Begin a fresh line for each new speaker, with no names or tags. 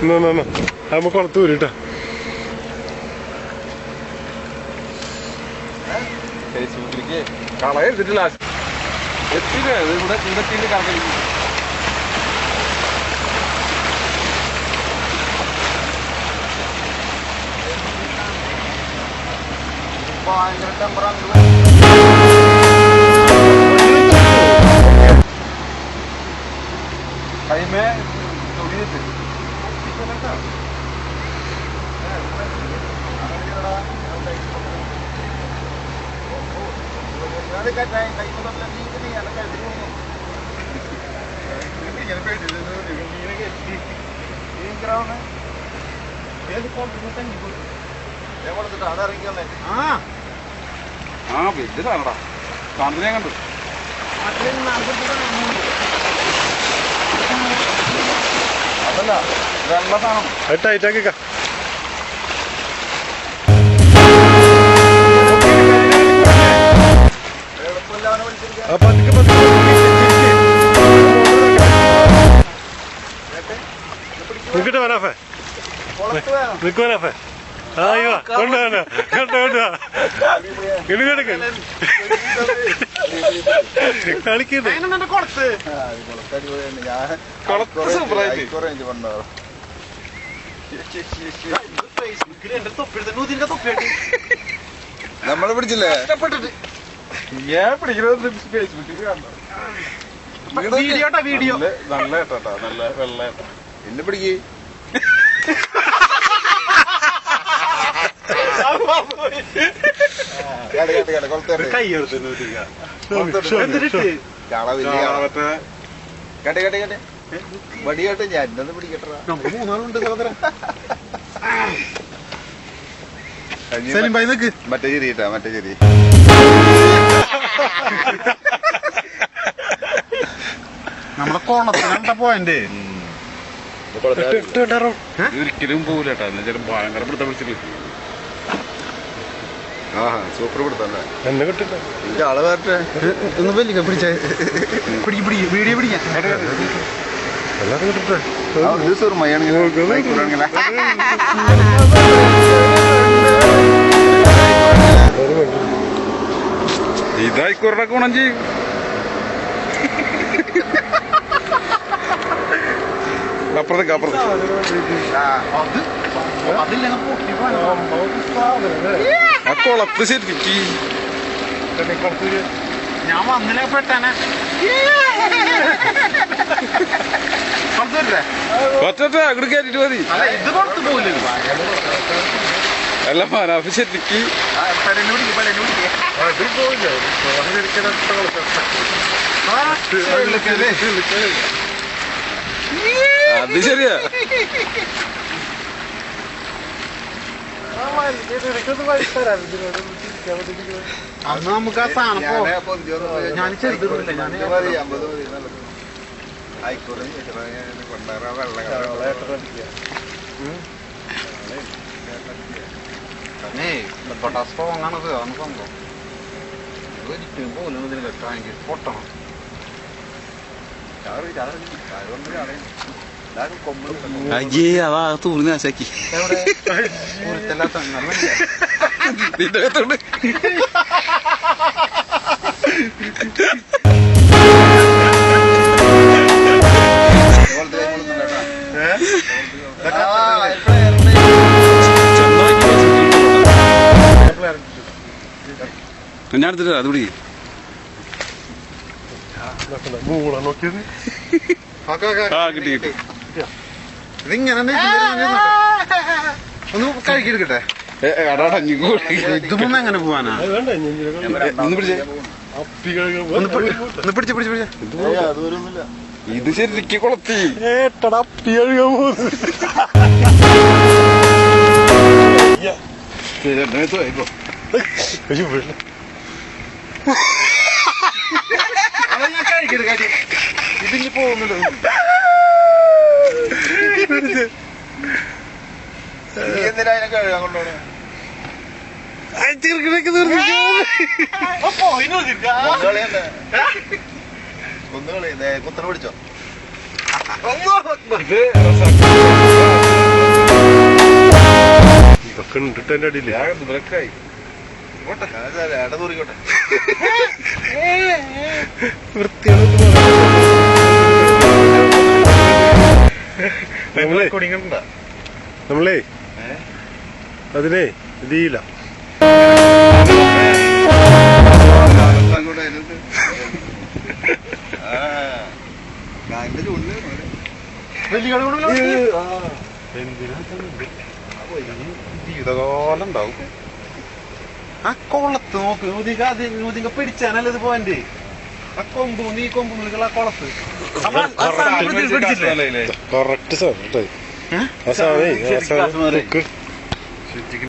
നമുക്ക് കൊളത്തൂര് കേട്ടോ.
ഫേസ്ബുക്കിലേക്ക് കളയെടുത്തിട്ടില്ല എത്തിയില്ല ഇവിടെ ചിന്തത്തിൽ കറങ്ങി ഭയങ്കര ടെമ്പറാണ്. കൈമേ തൊടിയിട്ട് ആ വലിയതാണടാ സാന്ത്വനം കണ്ടു. അതല്ല വെള്ള സാധനം
ടൈറ്റാക്കിക്ക. നിക്കട്ടെ വരാഫേ, നിക്ക് വരാഫേ. അയ്യോ കൊണ്ടുപോകാ കൊണ്ടുപോകാ ഇടുകെടുക്ക കളിക്കുന്നേ.
നമ്മളെ പിടിച്ചില്ലേ ഞാൻ പിടിക്കുന്നത് വീഡിയോ നല്ല ഏട്ടാ നല്ല വെള്ള ഏട്ടാ എന്നെ പിടിക്കേ വടിയാട്ടെ ഞാൻ എന്നത് പിടിക്കട്ടാ. നമുക്ക് മൂന്നാളുണ്ട് സഹോദരൻ. മറ്റേ ചെറിയിട്ടാ മറ്റേ ചെറിയ നമ്മളെ കോണത്തിനാ പോയിന്റ്. ഒരിക്കലും പോകൂലേട്ടാ എന്നുവെച്ചാലും ഭയങ്കര പിടുത്തം പിടിച്ചിട്ട്. ആഹാ സൂപ്പർ പിടുത്തല്ലേ
എന്നെ കിട്ടില്ല.
ഇതിന്റെ ആള് വരട്ടെ ഒന്ന് വലിയ പിടിച്ചേ വീഡിയോ പിടിക്കാൻ
എല്ലാരും കിട്ടട്ടെ.
ഇതായിക്കോട്ടെ ഗുണം ചെയ്യും. അപ്പുറത്തേക്ക് അപ്പുറത്ത് ആ കുളത്ത് ശരിക്ക്
ഞാൻ വന്നില്ല പെട്ടാനെ
ഒറ്റ അങ്ങോട്ട് കയറ്റിട്ട് മതി.
ഇത് പുറത്ത് പോകില്ല.
അല്ല മാനാഫ് ശരിക്ക് അത് ശരിയാ.
അന്ന് നമുക്ക് ആ സാധനം ഞാൻ ചെറുതില്ല. ഞാൻ സ്ട്രോങ് ആണത്. അന്ന് സംഭവം ഒരിക്കലും പോലും ഇതിന് ഭയങ്കര പൊട്ടണം.
അയ്യേ അതാ തൂർന്ന് നാശാക്കി ഞാൻ എടുത്തിട്ട് അത് പിടി. കിട്ടി കിട്ടി.
ഇതിങ്ങനെ ഒന്ന് കഴുകിയെടുക്കട്ടെ. ഇതൊന്നും എങ്ങനെ പോവാനാ?
ഇത് ശരിക്ക് കൊളത്തി
അപ്പി കഴുകാൻ പോകുന്നു.
ഇതിന് പോകുന്നുണ്ടോ?
എന്തിനാ കഴുകാൻ കൊണ്ടുപോകണേ? കുത്തനെ പിടിച്ചോ.
കണ്ടിട്ട് എന്റെ അടിയില്ലേ
ബ്രേക്കായി ഇട തൂറിക്കോട്ടെ
വൃത്തിയാണ് നമ്മളേ അതിനെ ഇത് ചെയ്യില്ല
ജീവിതകാലം ഉണ്ടാവും ആ കൊളത്ത് നോക്ക് നൂതിക പിടിച്ചാനല്ലത് പോയിന്റ് ആ കൊമ്പ് നീ കൊമ്പ് നിൽക്കുന്ന ആ കൊളത്ത്
കറക്റ്റ് സാധനം ആ സാധനം